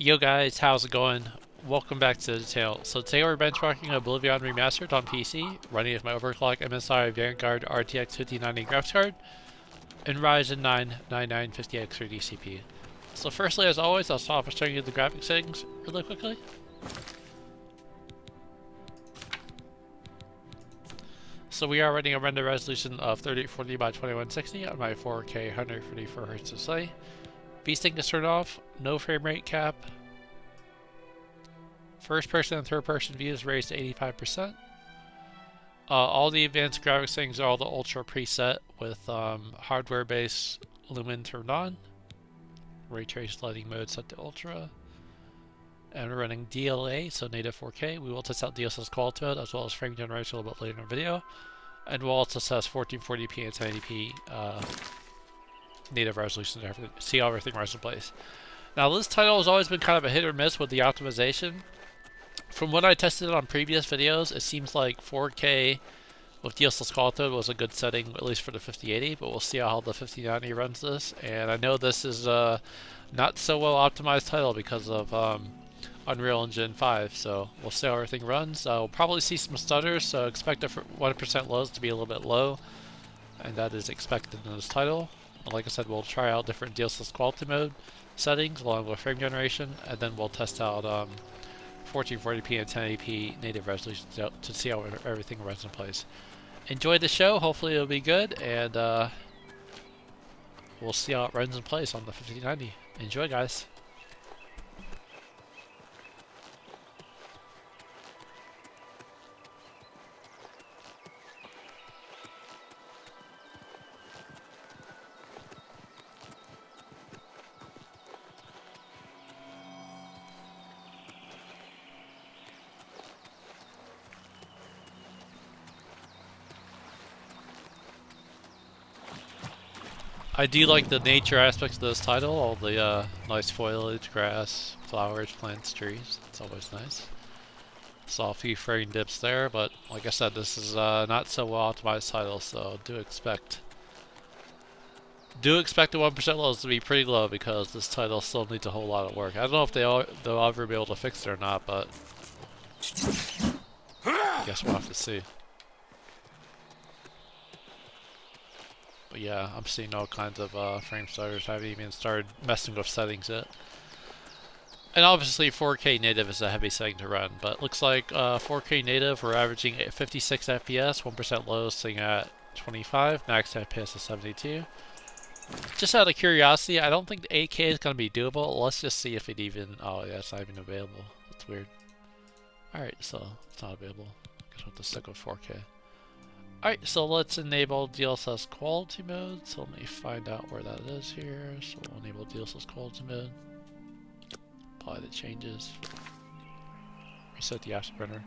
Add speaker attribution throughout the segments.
Speaker 1: Yo guys, how's it going? Welcome back to the channel. So today we're benchmarking Oblivion Remastered on PC, running with my overclocked MSI Vanguard RTX 5090 graphics card and Ryzen 9 9950X 3D CPU. So firstly, as always, I'll start off by showing you the graphics settings really quickly. So we are running a render resolution of 3840 by 2160 on my 4K 144Hz display. VSync is turned off, no frame rate cap. First person and third person views raised to 85%. All the advanced graphics settings are all the ultra preset with hardware based lumen turned on. Ray trace lighting mode set to ultra. And we're running DLA, so native 4K. We will test out DLSS quality mode as well as frame generation a little bit later in the video. And we'll also test 1440p and 1080p native resolution to see how everything runs in place. Now this title has always been kind of a hit or miss with the optimization. From what I tested on previous videos, it seems like 4K with DLSS quality mode was a good setting, at least for the 5080, but we'll see how the 5090 runs this. And I know this is a not so well optimized title because of Unreal Engine 5, so we'll see how everything runs. We'll probably see some stutters, so expect the 1% lows to be a little bit low, and that is expected in this title. And like I said, we'll try out different DLSS quality mode settings along with frame generation, and then we'll test out 1440p and 1080p native resolution to see how everything runs in place. Enjoy the show, hopefully it'll be good, and we'll see how it runs in place on the 5090. Enjoy, guys. I do like the nature aspects of this title, all the nice foliage, grass, flowers, plants, trees. It's always nice. Saw a few frame dips there, but like I said, this is not so well optimized title, so do expect the 1% lows to be pretty low because this title still needs a whole lot of work. I don't know if they'll ever be able to fix it or not, but I guess we'll have to see. But yeah, I'm seeing all kinds of frame stutters. I haven't even started messing with settings yet. And obviously 4K native is a heavy setting to run, but looks like 4K native we're averaging at 56 FPS, 1% low sitting at 25, max FPS is 72. Just out of curiosity, I don't think the 8K is going to be doable. Let's just see if it even... Oh yeah, it's not even available. That's weird. Alright, so it's not available. I guess we'll have to stick with 4K. Alright, so let's enable DLSS quality mode. So let me find out where that is here. So we'll enable DLSS quality mode. Apply the changes. Reset the afterburner.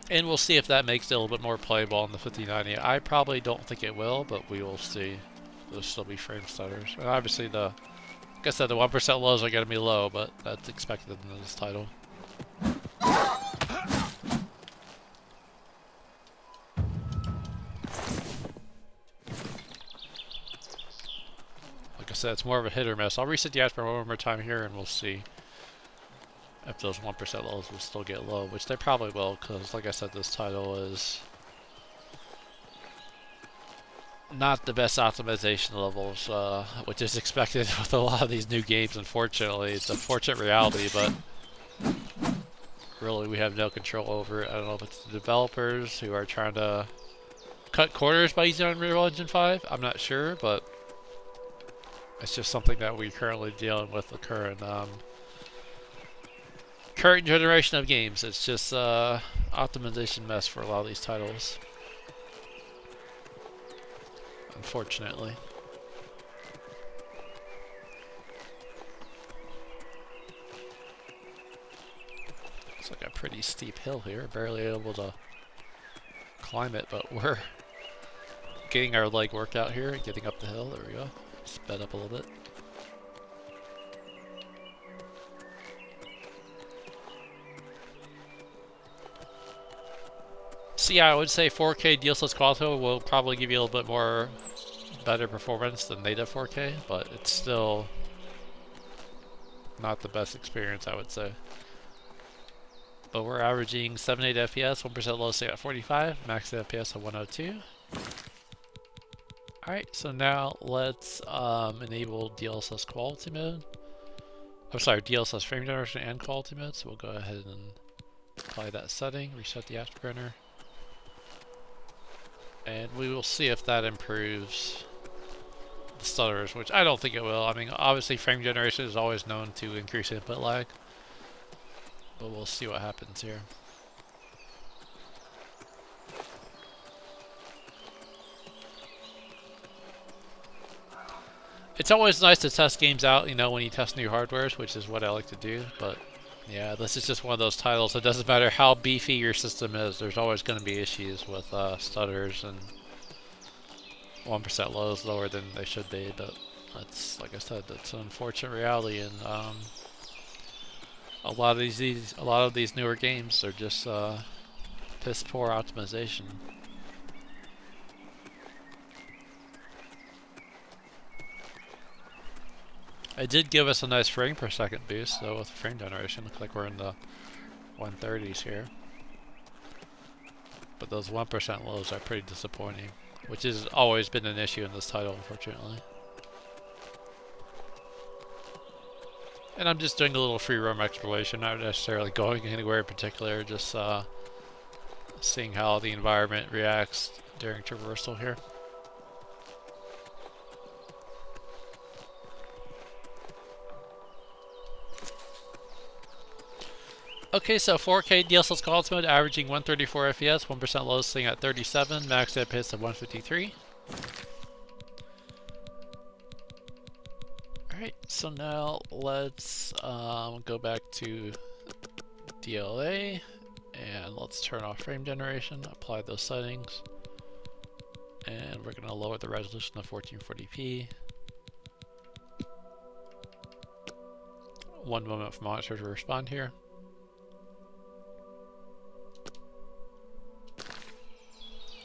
Speaker 1: And we'll see if that makes it a little bit more playable on the 5090. I probably don't think it will, but we will see. There'll still be frame stutters. And obviously like I said, the 1% lows are going to be low, but that's expected in this title. Like I said, it's more of a hit or miss. I'll reset the afterburner one more time here and we'll see if those 1% lows will still get low, which they probably will, because like I said, this title is not the best optimization levels, which is expected with a lot of these new games, unfortunately. It's a unfortunate reality, but really we have no control over it. I don't know if it's the developers who are trying to cut corners by using Unreal Engine 5. I'm not sure, but it's just something that we're currently dealing with the current generation of games. It's just optimization mess for a lot of these titles, unfortunately. It's like a pretty steep hill here, barely able to climb it, but we're getting our leg worked out here and getting up the hill. There we go. Sped up a little bit. So yeah, I would say 4K DLSS quality will probably give you a little bit more better performance than native 4K, but it's still not the best experience, I would say. But we're averaging 78 FPS, 1% low state at 45, max FPS at 102. Alright, so now let's enable DLSS quality mode. I'm sorry, DLSS frame generation and quality mode, so we'll go ahead and apply that setting, reset the afterburner. And we will see if that improves the stutters, which I don't think it will. I mean, obviously frame generation is always known to increase input lag, but we'll see what happens here. It's always nice to test games out, you know, when you test new hardwares, which is what I like to do, but yeah, this is just one of those titles. It doesn't matter how beefy your system is, there's always going to be issues with stutters, and 1% lows lower than they should be, but that's, like I said, that's an unfortunate reality, and a lot of these newer games are just piss poor optimization. It did give us a nice frame per second boost, though, with frame generation. Looks like we're in the 130s here. But those 1% lows are pretty disappointing, which has always been an issue in this title, unfortunately. And I'm just doing a little free roam exploration, not necessarily going anywhere in particular, just seeing how the environment reacts during traversal here. Okay, so 4K DLSS quality mode averaging 134 FPS, 1% low sitting at 37, max FPS at 153. Alright, so now let's go back to DLA and let's turn off frame generation, apply those settings, and we're going to lower the resolution to 1440p. One moment for monitor to respond here.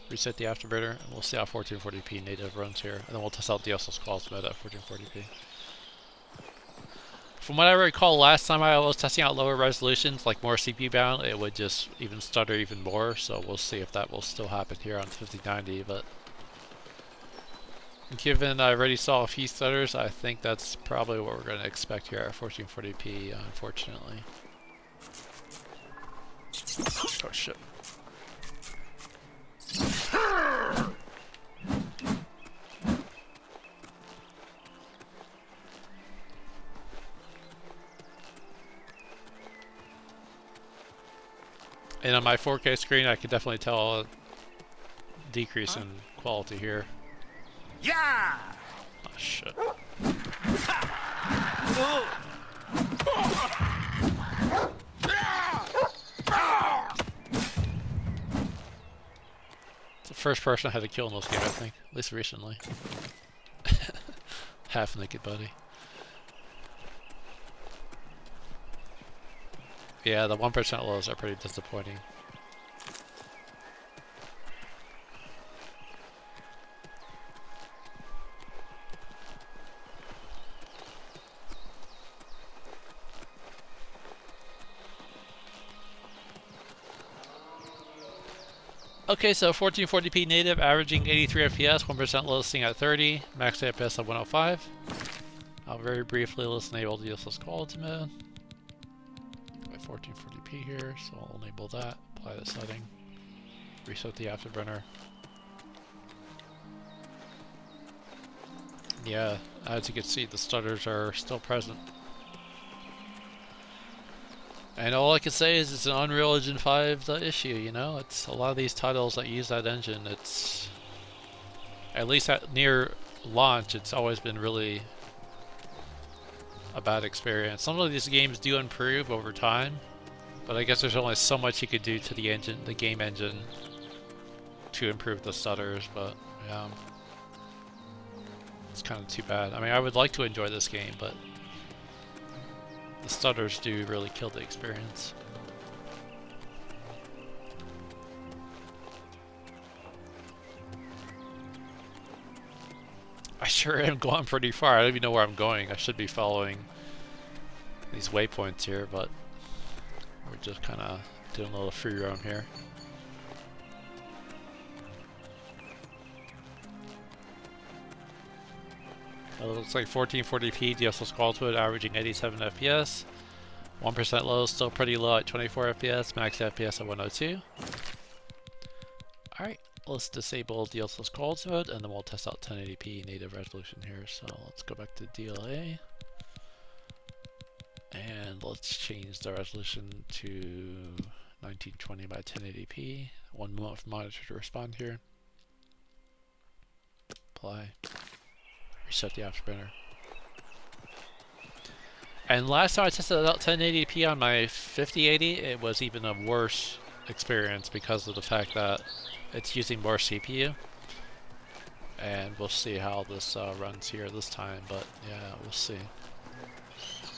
Speaker 1: Reset the afterburner, and we'll see how 1440p native runs here, and then we'll test out DLSS quality mode at 1440p. From what I recall last time I was testing out lower resolutions, like more CPU bound, it would just even stutter even more, so we'll see if that will still happen here on 5090, but given I already saw a few stutters, I think that's probably what we're going to expect here at 1440p, unfortunately. Oh shit. And on my 4K screen, I can definitely tell a decrease in quality here.
Speaker 2: Yeah!
Speaker 1: Oh shit. It's the first person I had to kill in this game, I think. At least recently. Half naked buddy. Yeah, the 1% lows are pretty disappointing. Okay, so 1440p native, averaging 83 FPS, 1% low sitting at 30, max FPS at 105. I'll very briefly let's enable DLSS quality mode. 1440p here, so I'll enable that, apply the setting, reset the afterburner. Yeah, as you can see, the stutters are still present. And all I can say is it's an Unreal Engine 5 issue, you know? It's a lot of these titles that use that engine, it's, at least at near launch, it's always been really a bad experience. Some of these games do improve over time, but I guess there's only so much you could do to the engine, the game engine, to improve the stutters, but yeah, it's kind of too bad. I mean, I would like to enjoy this game, but the stutters do really kill the experience. I sure am going pretty far. I don't even know where I'm going. I should be following these waypoints here, but we're just kind of doing a little free roam here. It looks like 1440p DLSS quality averaging 87 FPS. 1% low, still pretty low at 24 FPS, max FPS at 102. Alright, let's disable DLSS quality mode and then we'll test out 1080p native resolution here. So let's go back to DLA. And let's change the resolution to 1920 by 1080p. 1 moment for monitor to respond here. Apply. Reset the afterburner. And last time I tested out 1080p on my 5080, it was even a worse experience because of the fact that it's using more CPU. And we'll see how this runs here this time, but yeah, we'll see.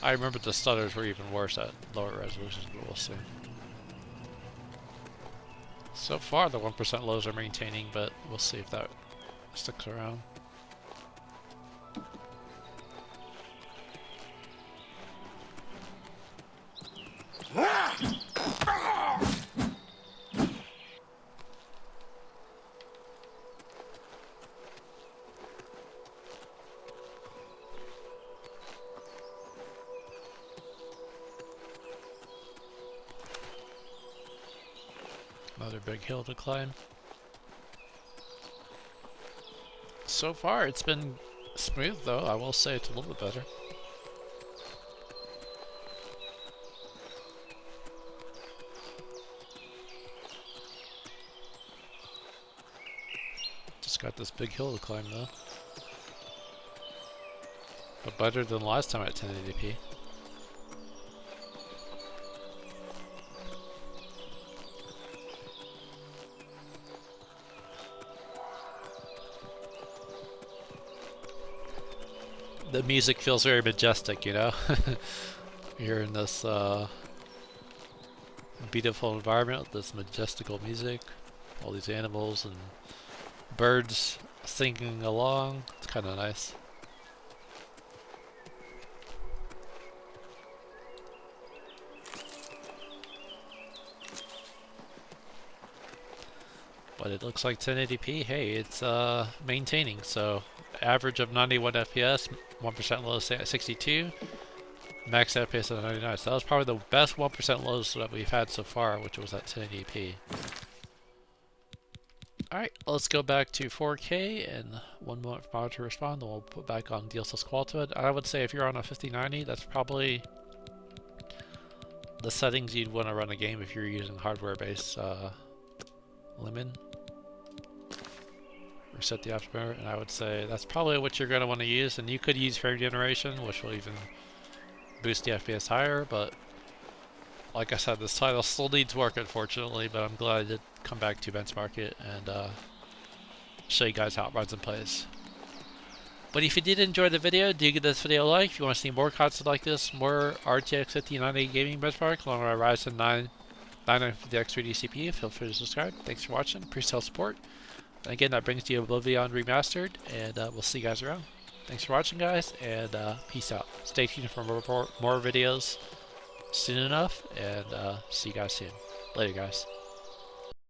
Speaker 1: I remember the stutters were even worse at lower resolutions, but we'll see. So far the 1% lows are maintaining, but we'll see if that sticks around. Another big hill to climb. So far it's been smooth though, I will say it's a little bit better. Just got this big hill to climb though. But better than last time at 1080p. The music feels very majestic, you know? You're in this beautiful environment with this majestical music. All these animals and birds singing along. It's kind of nice. But it looks like 1080p, hey, it's maintaining. So average of 91 FPS, 1% low at 62, max FPS at 99. So that was probably the best 1% lows that we've had so far, which was at 1080p. Alright, let's go back to 4K and 1 moment for monitor to respond, then we'll put back on DLSS quality mode. I would say if you're on a 5090, that's probably the settings you'd want to run a game if you're using hardware-based Lumen. Reset the afterburner, and I would say that's probably what you're going to want to use, and you could use frame generation, which will even boost the FPS higher, but like I said, this title still needs work unfortunately, but I'm glad I did come back to benchmark it and show you guys how it runs and plays. But if you did enjoy the video, do give this video a like. If you want to see more content like this, more RTX 5090 gaming benchmark along with our Ryzen 9 9950X 3D CPU, feel free to subscribe. Thanks for watching, pre-sale support. And again, that brings you Oblivion Remastered, and we'll see you guys around. Thanks for watching, guys, and peace out. Stay tuned for more videos soon enough, and see you guys soon. Later, guys.